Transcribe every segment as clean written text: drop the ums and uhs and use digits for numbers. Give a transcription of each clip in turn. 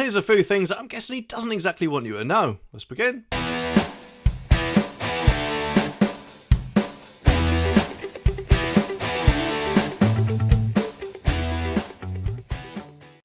here's a few things that I'm guessing he doesn't exactly want you to know. Let's begin.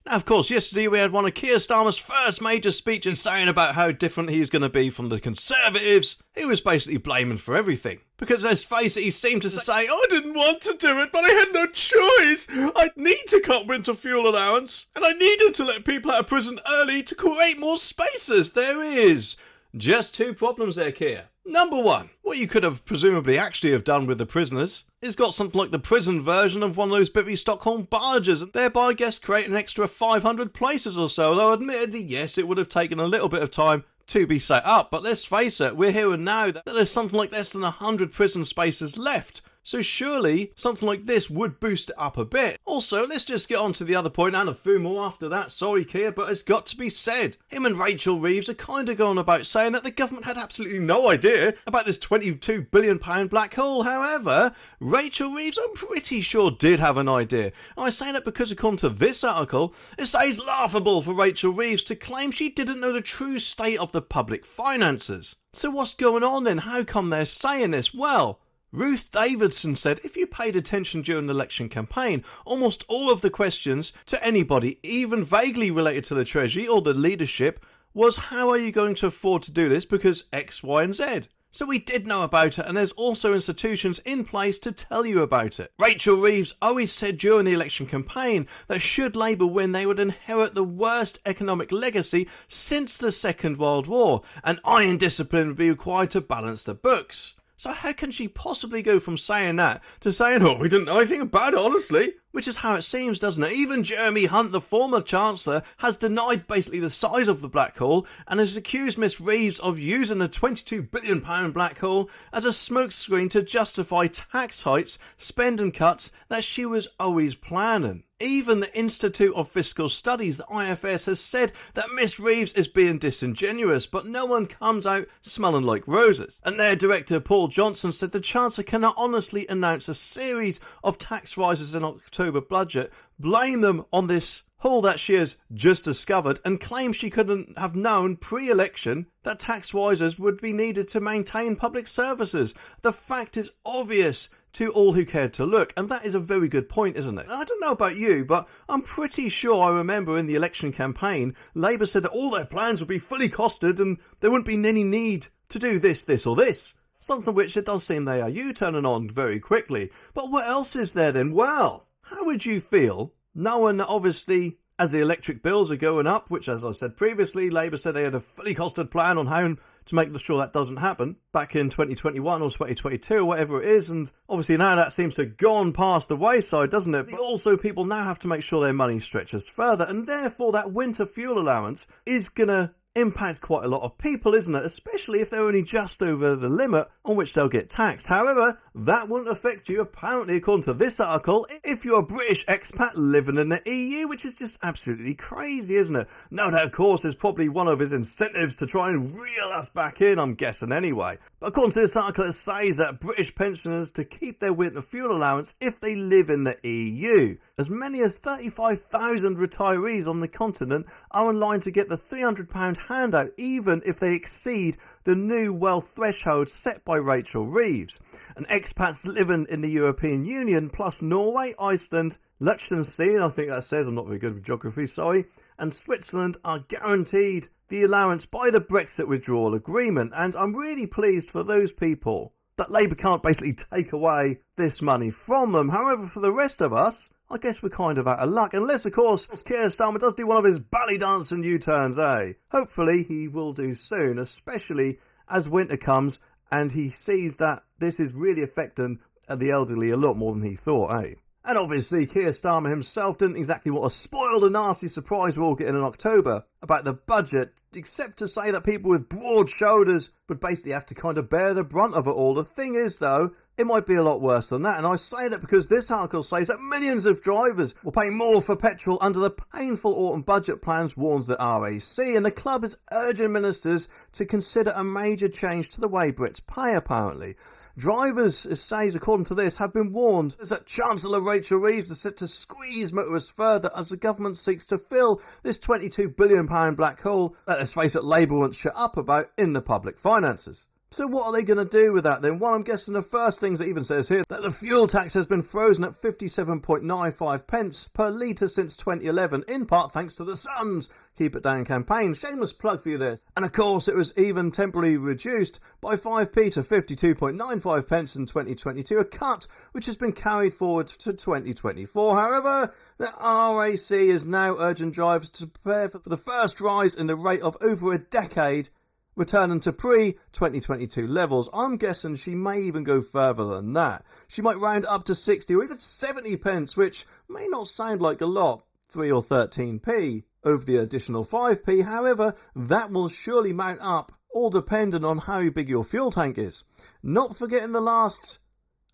Now, of course, yesterday we had one of Keir Starmer's first major speeches saying about how different he's going to be from the Conservatives. He was basically blaming for everything. Because let's face it, he seemed to say, I didn't want to do it, but I had no choice. I need to cut winter fuel allowance, and I needed to let people out of prison early to create more spaces. There is just two problems there, Keir. Number one, what you could have presumably actually have done with the prisoners is got something like the prison version of one of those bitty Stockholm barges, and thereby, I guess, create an extra 500 places or so, though admittedly, yes, it would have taken a little bit of time to be set up, but let's face it, we're here and now that there's something like less than 100 prison spaces left. So surely something like this would boost it up a bit. Also, let's just get on to the other point, and a few more after that. Sorry, Keir, but it's got to be said. Him and Rachel Reeves are kind of going about saying that the government had absolutely no idea about this £22 billion black hole. However, Rachel Reeves, I'm pretty sure, did have an idea. And I say that because according to this article, it says laughable for Rachel Reeves to claim she didn't know the true state of the public finances. So what's going on then? How come they're saying this? Well, Ruth Davidson said if you paid attention during the election campaign, almost all of the questions to anybody, even vaguely related to the Treasury or the leadership, was how are you going to afford to do this because X, Y and Z? So we did know about it, and there's also institutions in place to tell you about it. Rachel Reeves always said during the election campaign that should Labour win, they would inherit the worst economic legacy since the Second World War, and iron discipline would be required to balance the books. So how can she possibly go from saying that to saying, oh, we didn't know anything about it, honestly? Which is how it seems, doesn't it? Even Jeremy Hunt, the former Chancellor, has denied basically the size of the black hole and has accused Miss Reeves of using the £22 billion black hole as a smokescreen to justify tax hikes, spending cuts that she was always planning. Even the Institute of Fiscal Studies, the IFS, has said that Miss Reeves is being disingenuous, but no one comes out smelling like roses. And their director, Paul Johnson, said the Chancellor cannot honestly announce a series of tax rises in October budget, blame them on this hole that she has just discovered, and claim she couldn't have known pre-election that tax rises would be needed to maintain public services. The fact is obvious to all who cared to look, and that is a very good point, isn't it? I don't know about you, but I'm pretty sure I remember in the election campaign, Labour said that all their plans would be fully costed and there wouldn't be any need to do this, this or this. Something which it does seem they are U-turning on very quickly. But what else is there then? Well, how would you feel knowing that obviously as the electric bills are going up, which as I said previously, Labour said they had a fully costed plan on how to make sure that doesn't happen back in 2021 or 2022 or whatever it is, and obviously now that seems to have gone past the wayside, doesn't it? But also people now have to make sure their money stretches further, and therefore that winter fuel allowance is going to impact quite a lot of people, isn't it? Especially if they're only just over the limit on which they'll get taxed. However, that won't affect you, apparently, according to this article, if you're a British expat living in the EU, which is just absolutely crazy, isn't it? No doubt, of course, is probably one of his incentives to try and reel us back in, I'm guessing anyway. But according to this article, it says that British pensioners to keep their winter fuel allowance if they live in the EU. As many as 35,000 retirees on the continent are in line to get the £300 handout, even if they exceed the new wealth threshold set by Rachel Reeves. And expats living in the European Union, plus Norway, Iceland, Liechtenstein, I think that says, I'm not very good with geography, sorry, and Switzerland are guaranteed the allowance by the Brexit withdrawal agreement. And I'm really pleased for those people that Labour can't basically take away this money from them. However, for the rest of us, I guess we're kind of out of luck. Unless, of course, Keir Starmer does do one of his belly dancing U-turns, eh? Hopefully he will do soon, especially as winter comes and he sees that this is really affecting the elderly a lot more than he thought, eh? And obviously Keir Starmer himself didn't exactly want to spoil the nasty surprise we're all getting in October about the budget, except to say that people with broad shoulders would basically have to kind of bear the brunt of it all. The thing is, though, it might be a lot worse than that, and I say that because this article says that millions of drivers will pay more for petrol under the painful autumn budget plans, warns the RAC, and the club is urging ministers to consider a major change to the way Brits pay, apparently. Drivers, it says, according to this, have been warned that Chancellor Rachel Reeves is set to squeeze motorists further as the government seeks to fill this £22 billion black hole that, let's face it, Labour won't shut up about in the public finances. So what are they going to do with that then? Well, I'm guessing the first things it even says here that the fuel tax has been frozen at 57.95 pence per litre since 2011, in part thanks to the Sun's Keep It Down campaign. Shameless plug for you there. And of course it was even temporarily reduced by 5p to 52.95 pence in 2022, a cut which has been carried forward to 2024. However, the RAC is now urging drivers to prepare for the first rise in the rate of over a decade, returning to pre-2022 levels. I'm guessing she may even go further than that. She might round up to 60 or even 70 pence, which may not sound like a lot, 3 or 13p over the additional 5p. However, that will surely mount up, all depending on how big your fuel tank is. Not forgetting the last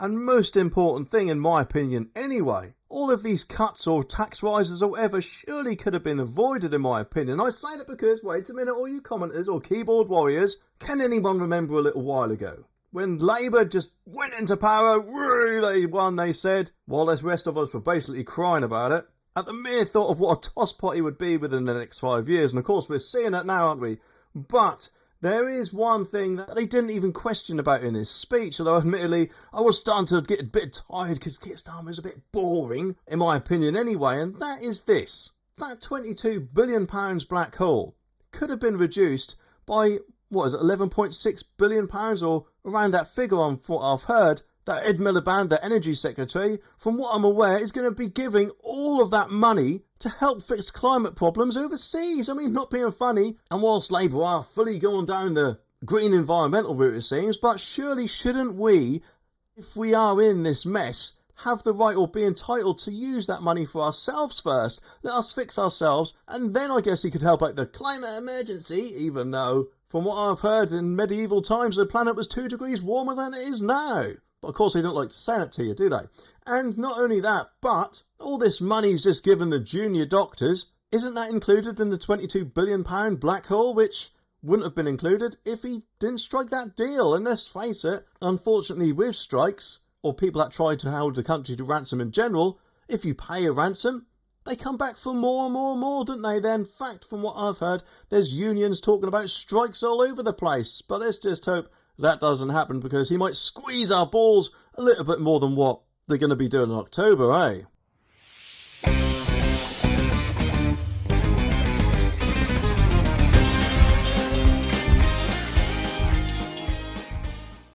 and most important thing, in my opinion anyway. All of these cuts or tax rises or whatever surely could have been avoided, in my opinion. I say that because, wait a minute, all you commenters or keyboard warriors, can anyone remember a little while ago when Labour just went into power, they won, they said, while the rest of us were basically crying about it, at the mere thought of what a toss pot he would be within the next 5 years. And of course we're seeing that now, aren't we? But there is one thing that they didn't even question about in his speech, although admittedly I was starting to get a bit tired because Keir Starmer is a bit boring, in my opinion anyway, and that is this. That £22 billion black hole could have been reduced by, what is it, £11.6 billion, or around that figure on what I've heard, that Ed Miliband, the Energy Secretary, from what I'm aware, is going to be giving all of that money to help fix climate problems overseas. I mean, not being funny. And whilst Labour are fully going down the green environmental route, it seems, but surely shouldn't we, if we are in this mess, have the right or be entitled to use that money for ourselves first? Let us fix ourselves, and then I guess he could help out the climate emergency, even though, from what I've heard, in medieval times the planet was 2 degrees warmer than it is now. But of course they don't like to say that to you, do they? And not only that, but all this money's just given the junior doctors. Isn't that included in the £22 billion black hole, which wouldn't have been included if he didn't strike that deal? And let's face it, unfortunately with strikes, or people that try to hold the country to ransom in general, if you pay a ransom, they come back for more and more and more, don't they? Then, in fact, from what I've heard, there's unions talking about strikes all over the place. But let's just hope that doesn't happen, because he might squeeze our balls a little bit more than what they're going to be doing in October, eh?